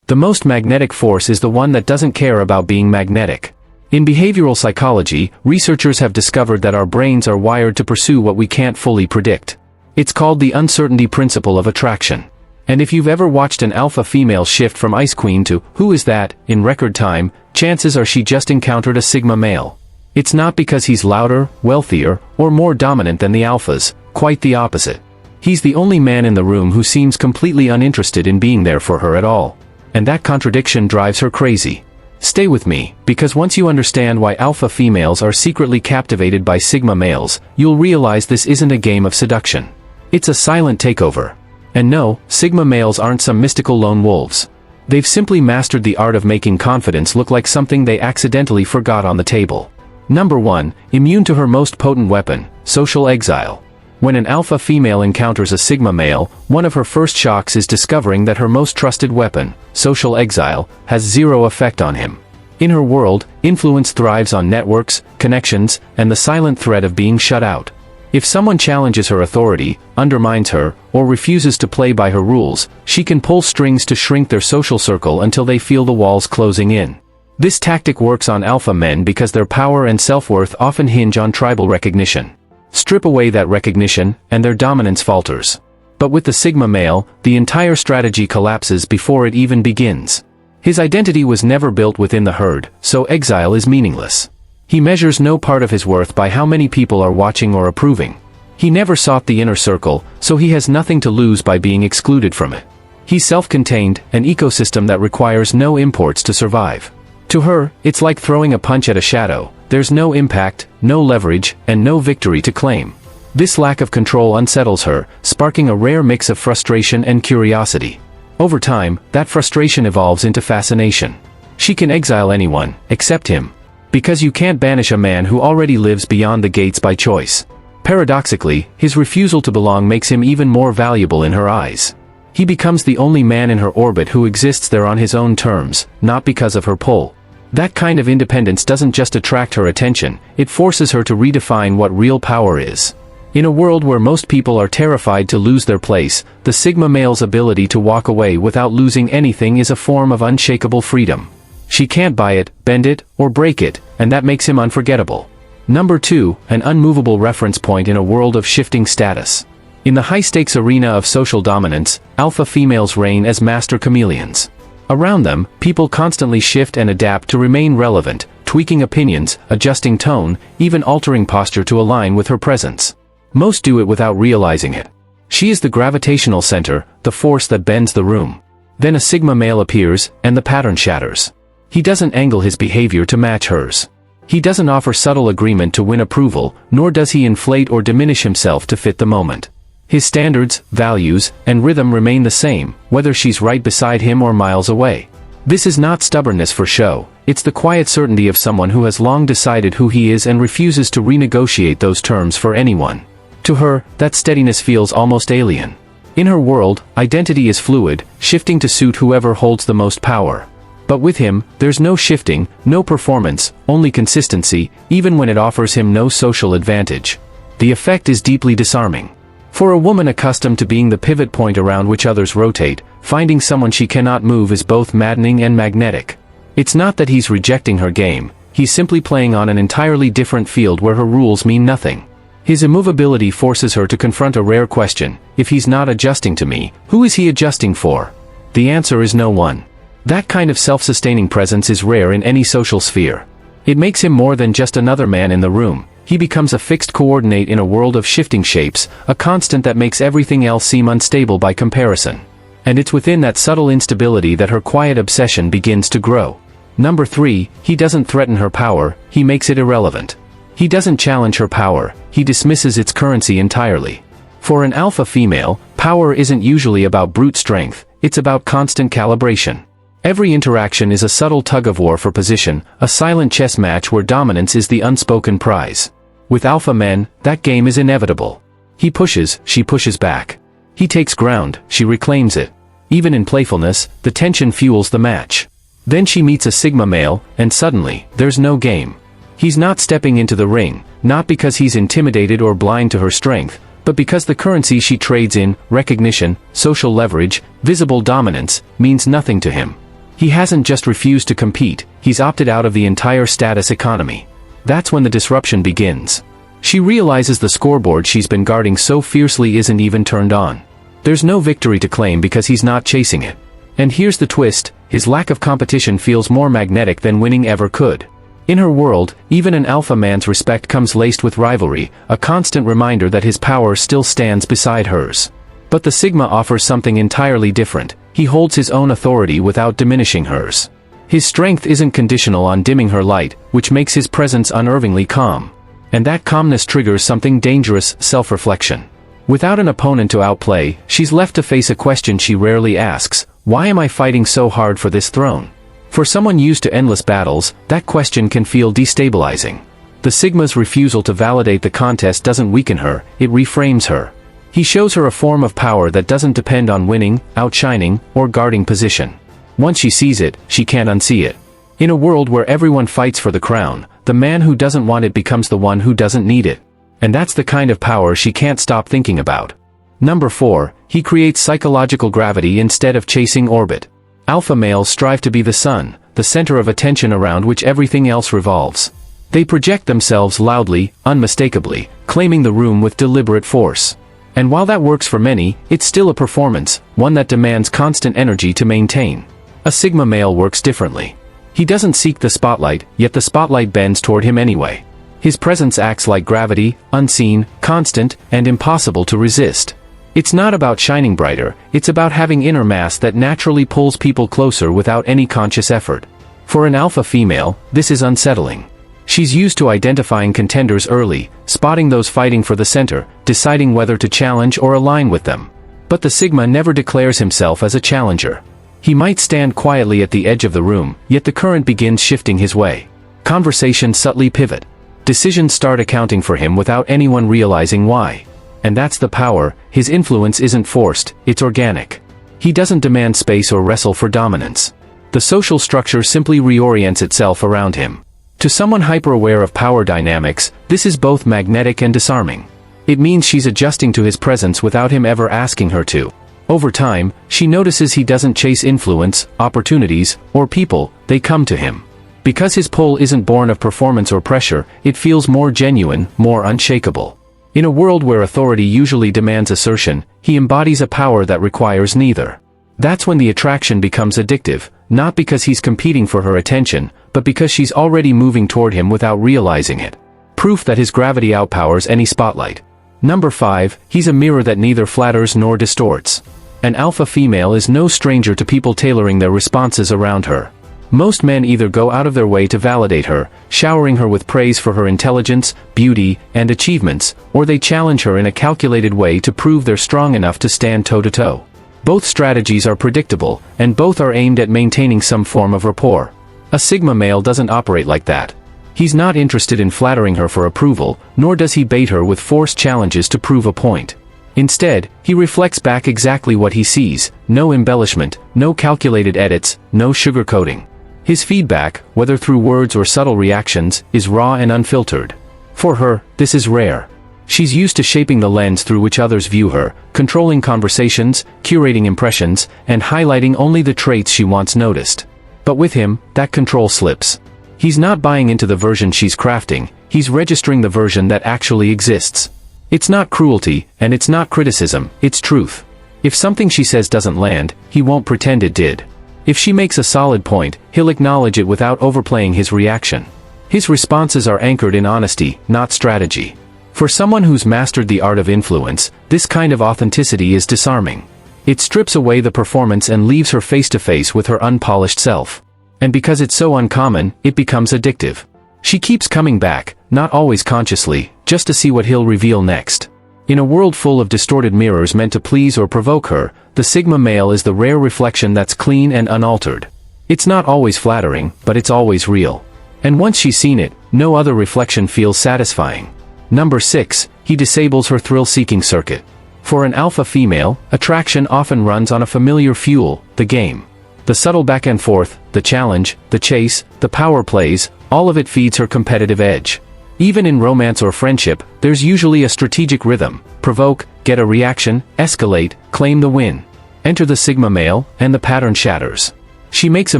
The most magnetic force is the one that doesn't care about being magnetic. In behavioral psychology, researchers have discovered that our brains are wired to pursue what we can't fully predict. It's called the uncertainty principle of attraction. And if you've ever watched an alpha female shift from Ice Queen to "Who is that?" in record time, chances are she just encountered a sigma male. It's not because he's louder, wealthier, or more dominant than the alphas, quite the opposite. He's the only man in the room who seems completely uninterested in being there for her at all. And that contradiction drives her crazy. Stay with me, because once you understand why alpha females are secretly captivated by sigma males, you'll realize this isn't a game of seduction. It's a silent takeover. And no, sigma males aren't some mystical lone wolves. They've simply mastered the art of making confidence look like something they accidentally forgot on the table. Number 1, immune to her most potent weapon, social exile. When an alpha female encounters a sigma male, one of her first shocks is discovering that her most trusted weapon, social exile, has zero effect on him. In her world, influence thrives on networks, connections, and the silent threat of being shut out. If someone challenges her authority, undermines her, or refuses to play by her rules, she can pull strings to shrink their social circle until they feel the walls closing in. This tactic works on alpha men because their power and self-worth often hinge on tribal recognition. Strip away that recognition, and their dominance falters. But with the sigma male, the entire strategy collapses before it even begins. His identity was never built within the herd, so exile is meaningless. He measures no part of his worth by how many people are watching or approving. He never sought the inner circle, so he has nothing to lose by being excluded from it. He's self-contained, an ecosystem that requires no imports to survive. To her, it's like throwing a punch at a shadow. There's no impact, no leverage, and no victory to claim. This lack of control unsettles her, sparking a rare mix of frustration and curiosity. Over time, that frustration evolves into fascination. She can exile anyone, except him. Because you can't banish a man who already lives beyond the gates by choice. Paradoxically, his refusal to belong makes him even more valuable in her eyes. He becomes the only man in her orbit who exists there on his own terms, not because of her pull. That kind of independence doesn't just attract her attention, it forces her to redefine what real power is. In a world where most people are terrified to lose their place, the sigma male's ability to walk away without losing anything is a form of unshakable freedom. She can't buy it, bend it, or break it, and that makes him unforgettable. Number 2, an unmovable reference point in a world of shifting status. In the high-stakes arena of social dominance, alpha females reign as master chameleons. Around them, people constantly shift and adapt to remain relevant, tweaking opinions, adjusting tone, even altering posture to align with her presence. Most do it without realizing it. She is the gravitational center, the force that bends the room. Then a sigma male appears, and the pattern shatters. He doesn't angle his behavior to match hers. He doesn't offer subtle agreement to win approval, nor does he inflate or diminish himself to fit the moment. His standards, values, and rhythm remain the same, whether she's right beside him or miles away. This is not stubbornness for show, it's the quiet certainty of someone who has long decided who he is and refuses to renegotiate those terms for anyone. To her, that steadiness feels almost alien. In her world, identity is fluid, shifting to suit whoever holds the most power. But with him, there's no shifting, no performance, only consistency, even when it offers him no social advantage. The effect is deeply disarming. For a woman accustomed to being the pivot point around which others rotate, finding someone she cannot move is both maddening and magnetic. It's not that he's rejecting her game, he's simply playing on an entirely different field where her rules mean nothing. His immovability forces her to confront a rare question: if he's not adjusting to me, who is he adjusting for? The answer is no one. That kind of self-sustaining presence is rare in any social sphere. It makes him more than just another man in the room. He becomes a fixed coordinate in a world of shifting shapes, a constant that makes everything else seem unstable by comparison. And it's within that subtle instability that her quiet obsession begins to grow. Number 3, he doesn't threaten her power, he makes it irrelevant. He doesn't challenge her power, he dismisses its currency entirely. For an alpha female, power isn't usually about brute strength, it's about constant calibration. Every interaction is a subtle tug-of-war for position, a silent chess match where dominance is the unspoken prize. With alpha men, that game is inevitable. He pushes, she pushes back. He takes ground, she reclaims it. Even in playfulness, the tension fuels the match. Then she meets a sigma male, and suddenly, there's no game. He's not stepping into the ring, not because he's intimidated or blind to her strength, but because the currency she trades in, recognition, social leverage, visible dominance, means nothing to him. He hasn't just refused to compete, he's opted out of the entire status economy. That's when the disruption begins. She realizes the scoreboard she's been guarding so fiercely isn't even turned on. There's no victory to claim because he's not chasing it. And here's the twist, his lack of competition feels more magnetic than winning ever could. In her world, even an alpha man's respect comes laced with rivalry, a constant reminder that his power still stands beside hers. But the Sigma offers something entirely different. He holds his own authority without diminishing hers. His strength isn't conditional on dimming her light, which makes his presence unervingly calm. And that calmness triggers something dangerous, self-reflection. Without an opponent to outplay, she's left to face a question she rarely asks: why am I fighting so hard for this throne? For someone used to endless battles, that question can feel destabilizing. The Sigma's refusal to validate the contest doesn't weaken her, it reframes her. He shows her a form of power that doesn't depend on winning, outshining, or guarding position. Once she sees it, she can't unsee it. In a world where everyone fights for the crown, the man who doesn't want it becomes the one who doesn't need it. And that's the kind of power she can't stop thinking about. Number 4, he creates psychological gravity instead of chasing orbit. Alpha males strive to be the sun, the center of attention around which everything else revolves. They project themselves loudly, unmistakably, claiming the room with deliberate force. And while that works for many, it's still a performance, one that demands constant energy to maintain. A Sigma male works differently. He doesn't seek the spotlight, yet the spotlight bends toward him anyway. His presence acts like gravity, unseen, constant, and impossible to resist. It's not about shining brighter, it's about having inner mass that naturally pulls people closer without any conscious effort. For an alpha female, this is unsettling. She's used to identifying contenders early, spotting those fighting for the center, deciding whether to challenge or align with them. But the Sigma never declares himself as a challenger. He might stand quietly at the edge of the room, yet the current begins shifting his way. Conversations subtly pivot. Decisions start accounting for him without anyone realizing why. And that's the power. His influence isn't forced, it's organic. He doesn't demand space or wrestle for dominance. The social structure simply reorients itself around him. To someone hyper-aware of power dynamics, this is both magnetic and disarming. It means she's adjusting to his presence without him ever asking her to. Over time, she notices he doesn't chase influence, opportunities, or people, they come to him. Because his pull isn't born of performance or pressure, it feels more genuine, more unshakable. In a world where authority usually demands assertion, he embodies a power that requires neither. That's when the attraction becomes addictive, not because he's competing for her attention, but because she's already moving toward him without realizing it. Proof that his gravity outpowers any spotlight. Number 5, he's a mirror that neither flatters nor distorts. An alpha female is no stranger to people tailoring their responses around her. Most men either go out of their way to validate her, showering her with praise for her intelligence, beauty, and achievements, or they challenge her in a calculated way to prove they're strong enough to stand toe-to-toe. Both strategies are predictable, and both are aimed at maintaining some form of rapport. A Sigma male doesn't operate like that. He's not interested in flattering her for approval, nor does he bait her with forced challenges to prove a point. Instead, he reflects back exactly what he sees, no embellishment, no calculated edits, no sugarcoating. His feedback, whether through words or subtle reactions, is raw and unfiltered. For her, this is rare. She's used to shaping the lens through which others view her, controlling conversations, curating impressions, and highlighting only the traits she wants noticed. But with him, that control slips. He's not buying into the version she's crafting, he's registering the version that actually exists. It's not cruelty, and it's not criticism, it's truth. If something she says doesn't land, he won't pretend it did. If she makes a solid point, he'll acknowledge it without overplaying his reaction. His responses are anchored in honesty, not strategy. For someone who's mastered the art of influence, this kind of authenticity is disarming. It strips away the performance and leaves her face to face with her unpolished self. And because it's so uncommon, it becomes addictive. She keeps coming back, not always consciously, just to see what he'll reveal next. In a world full of distorted mirrors meant to please or provoke her, the Sigma male is the rare reflection that's clean and unaltered. It's not always flattering, but it's always real. And once she's seen it, no other reflection feels satisfying. Number 6, he disables her thrill-seeking circuit. For an alpha female, attraction often runs on a familiar fuel, the game. The subtle back and forth, the challenge, the chase, the power plays, all of it feeds her competitive edge. Even in romance or friendship, there's usually a strategic rhythm: provoke, get a reaction, escalate, claim the win. Enter the Sigma male, and the pattern shatters. She makes a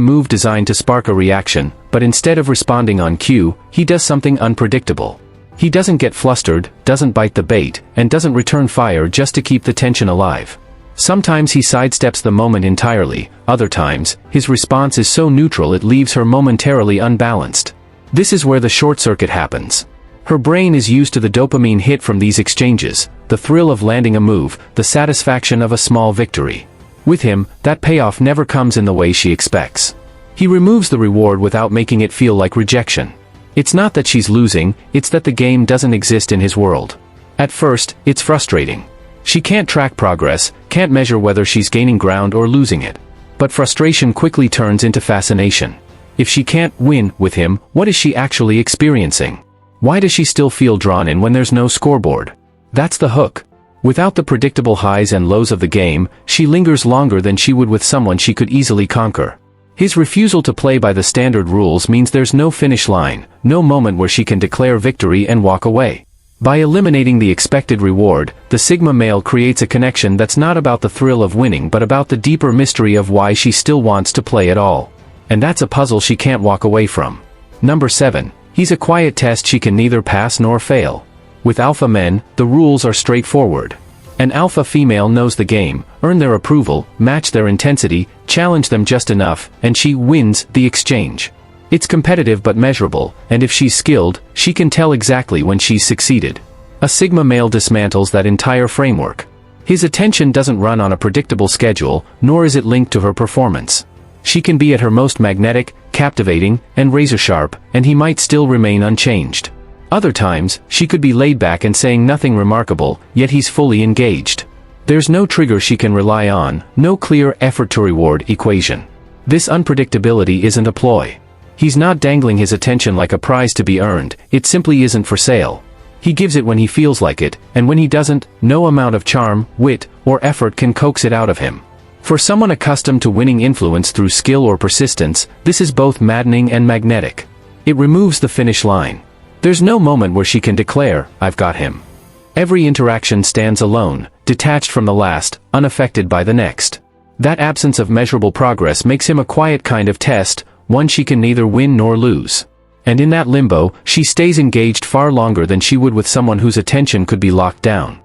move designed to spark a reaction, but instead of responding on cue, he does something unpredictable. He doesn't get flustered, doesn't bite the bait, and doesn't return fire just to keep the tension alive. Sometimes he sidesteps the moment entirely, other times, his response is so neutral it leaves her momentarily unbalanced. This is where the short circuit happens. Her brain is used to the dopamine hit from these exchanges, the thrill of landing a move, the satisfaction of a small victory. With him, that payoff never comes in the way she expects. He removes the reward without making it feel like rejection. It's not that she's losing, it's that the game doesn't exist in his world. At first, it's frustrating. She can't track progress, can't measure whether she's gaining ground or losing it. But frustration quickly turns into fascination. If she can't win with him, what is she actually experiencing? Why does she still feel drawn in when there's no scoreboard? That's the hook. Without the predictable highs and lows of the game, she lingers longer than she would with someone she could easily conquer. His refusal to play by the standard rules means there's no finish line, no moment where she can declare victory and walk away. By eliminating the expected reward, the Sigma male creates a connection that's not about the thrill of winning but about the deeper mystery of why she still wants to play at all. And that's a puzzle she can't walk away from. Number 7. He's a quiet test she can neither pass nor fail. With alpha men, the rules are straightforward. An alpha female knows the game, earn their approval, match their intensity, challenge them just enough, and she wins the exchange. It's competitive but measurable, and if she's skilled, she can tell exactly when she's succeeded. A Sigma male dismantles that entire framework. His attention doesn't run on a predictable schedule, nor is it linked to her performance. She can be at her most magnetic, captivating, and razor-sharp, and he might still remain unchanged. Other times, she could be laid back and saying nothing remarkable, yet he's fully engaged. There's no trigger she can rely on, no clear effort-to-reward equation. This unpredictability isn't a ploy. He's not dangling his attention like a prize to be earned, it simply isn't for sale. He gives it when he feels like it, and when he doesn't, no amount of charm, wit, or effort can coax it out of him. For someone accustomed to winning influence through skill or persistence, this is both maddening and magnetic. It removes the finish line. There's no moment where she can declare, "I've got him." Every interaction stands alone, detached from the last, unaffected by the next. That absence of measurable progress makes him a quiet kind of test, one she can neither win nor lose. And in that limbo, she stays engaged far longer than she would with someone whose attention could be locked down.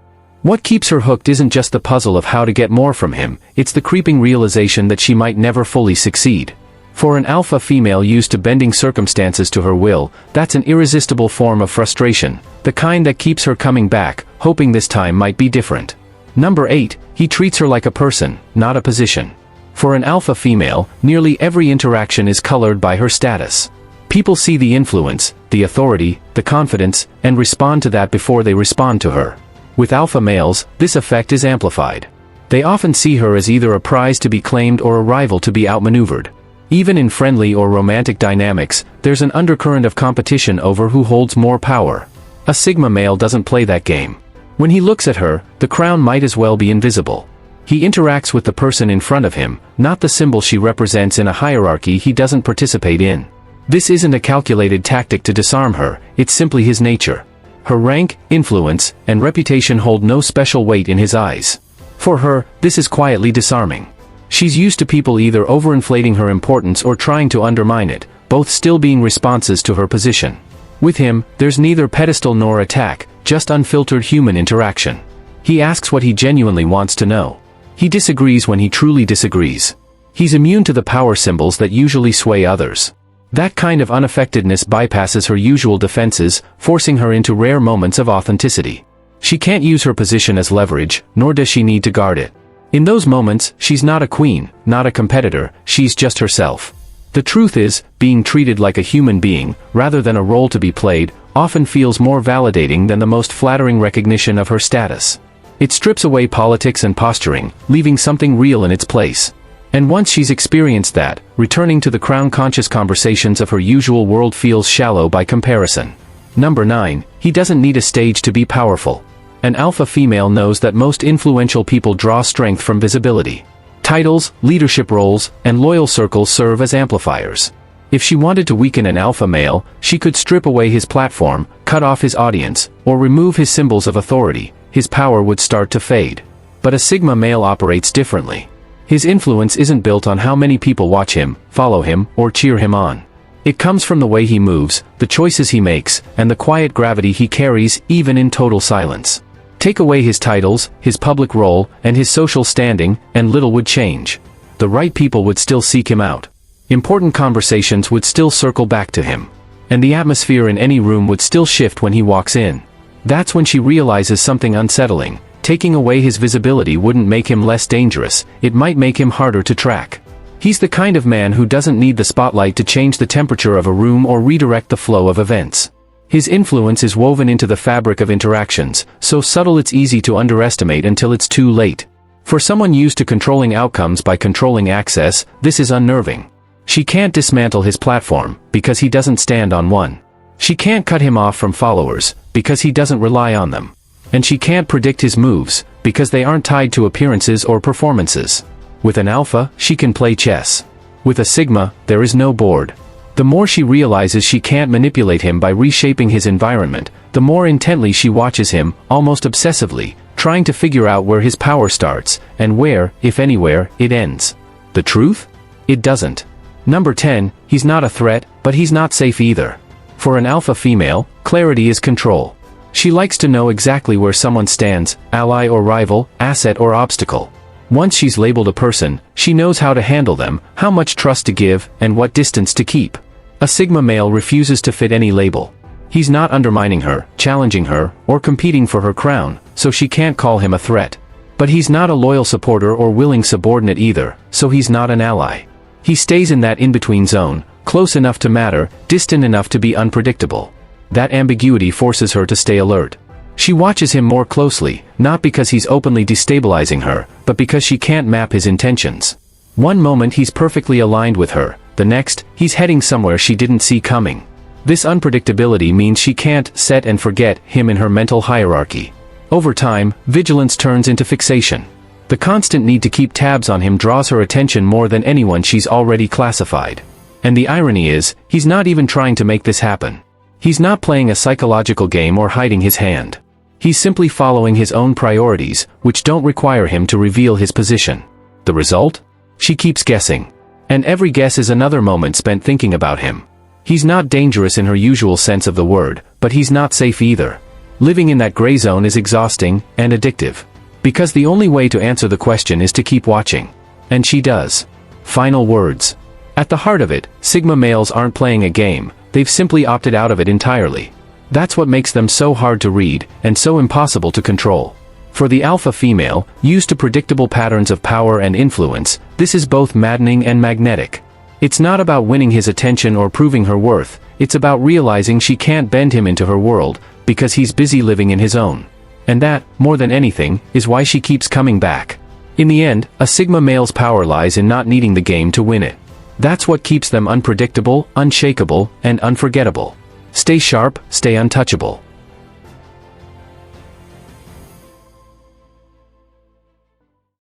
What keeps her hooked isn't just the puzzle of how to get more from him, it's the creeping realization that she might never fully succeed. For an alpha female used to bending circumstances to her will, that's an irresistible form of frustration, the kind that keeps her coming back, hoping this time might be different. Number 8, he treats her like a person, not a position. For an alpha female, nearly every interaction is colored by her status. People see the influence, the authority, the confidence, and respond to that before they respond to her. With alpha males, this effect is amplified. They often see her as either a prize to be claimed or a rival to be outmaneuvered. Even in friendly or romantic dynamics, there's an undercurrent of competition over who holds more power. A Sigma male doesn't play that game. When he looks at her, the crown might as well be invisible. He interacts with the person in front of him, not the symbol she represents in a hierarchy he doesn't participate in. This isn't a calculated tactic to disarm her, it's simply his nature. Her rank, influence, and reputation hold no special weight in his eyes. For her, this is quietly disarming. She's used to people either overinflating her importance or trying to undermine it, both still being responses to her position. With him, there's neither pedestal nor attack, just unfiltered human interaction. He asks what he genuinely wants to know. He disagrees when he truly disagrees. He's immune to the power symbols that usually sway others. That kind of unaffectedness bypasses her usual defenses, forcing her into rare moments of authenticity. She can't use her position as leverage, nor does she need to guard it. In those moments, she's not a queen, not a competitor, she's just herself. The truth is, being treated like a human being, rather than a role to be played, often feels more validating than the most flattering recognition of her status. It strips away politics and posturing, leaving something real in its place. And once she's experienced that, returning to the crown-conscious conversations of her usual world feels shallow by comparison. Number 9, he doesn't need a stage to be powerful. An alpha female knows that most influential people draw strength from visibility. Titles, leadership roles, and loyal circles serve as amplifiers. If she wanted to weaken an alpha male, she could strip away his platform, cut off his audience, or remove his symbols of authority. His power would start to fade. But a Sigma male operates differently. His influence isn't built on how many people watch him, follow him, or cheer him on. It comes from the way he moves, the choices he makes, and the quiet gravity he carries, even in total silence. Take away his titles, his public role, and his social standing, and little would change. The right people would still seek him out. Important conversations would still circle back to him. And the atmosphere in any room would still shift when he walks in. That's when she realizes something unsettling. Taking away his visibility wouldn't make him less dangerous, it might make him harder to track. He's the kind of man who doesn't need the spotlight to change the temperature of a room or redirect the flow of events. His influence is woven into the fabric of interactions, so subtle it's easy to underestimate until it's too late. For someone used to controlling outcomes by controlling access, this is unnerving. She can't dismantle his platform, because he doesn't stand on one. She can't cut him off from followers, because he doesn't rely on them. And she can't predict his moves, because they aren't tied to appearances or performances. With an alpha, she can play chess. With a sigma, there is no board. The more she realizes she can't manipulate him by reshaping his environment, the more intently she watches him, almost obsessively, trying to figure out where his power starts, and where, if anywhere, it ends. The truth? It doesn't. Number 10, he's not a threat, but he's not safe either. For an alpha female, clarity is control. She likes to know exactly where someone stands, ally or rival, asset or obstacle. Once she's labeled a person, she knows how to handle them, how much trust to give, and what distance to keep. A sigma male refuses to fit any label. He's not undermining her, challenging her, or competing for her crown, so she can't call him a threat. But he's not a loyal supporter or willing subordinate either, so he's not an ally. He stays in that in-between zone, close enough to matter, distant enough to be unpredictable. That ambiguity forces her to stay alert. She watches him more closely, not because he's openly destabilizing her, but because she can't map his intentions. One moment he's perfectly aligned with her, the next, he's heading somewhere she didn't see coming. This unpredictability means she can't set and forget him in her mental hierarchy. Over time, vigilance turns into fixation. The constant need to keep tabs on him draws her attention more than anyone she's already classified. And the irony is, he's not even trying to make this happen. He's not playing a psychological game or hiding his hand. He's simply following his own priorities, which don't require him to reveal his position. The result? She keeps guessing. And every guess is another moment spent thinking about him. He's not dangerous in her usual sense of the word, but he's not safe either. Living in that gray zone is exhausting and addictive. Because the only way to answer the question is to keep watching. And she does. Final words. At the heart of it, sigma males aren't playing a game. They've simply opted out of it entirely. That's what makes them so hard to read, and so impossible to control. For the alpha female, used to predictable patterns of power and influence, this is both maddening and magnetic. It's not about winning his attention or proving her worth, it's about realizing she can't bend him into her world, because he's busy living in his own. And that, more than anything, is why she keeps coming back. In the end, a sigma male's power lies in not needing the game to win it. That's what keeps them unpredictable, unshakable, and unforgettable. Stay sharp, stay untouchable.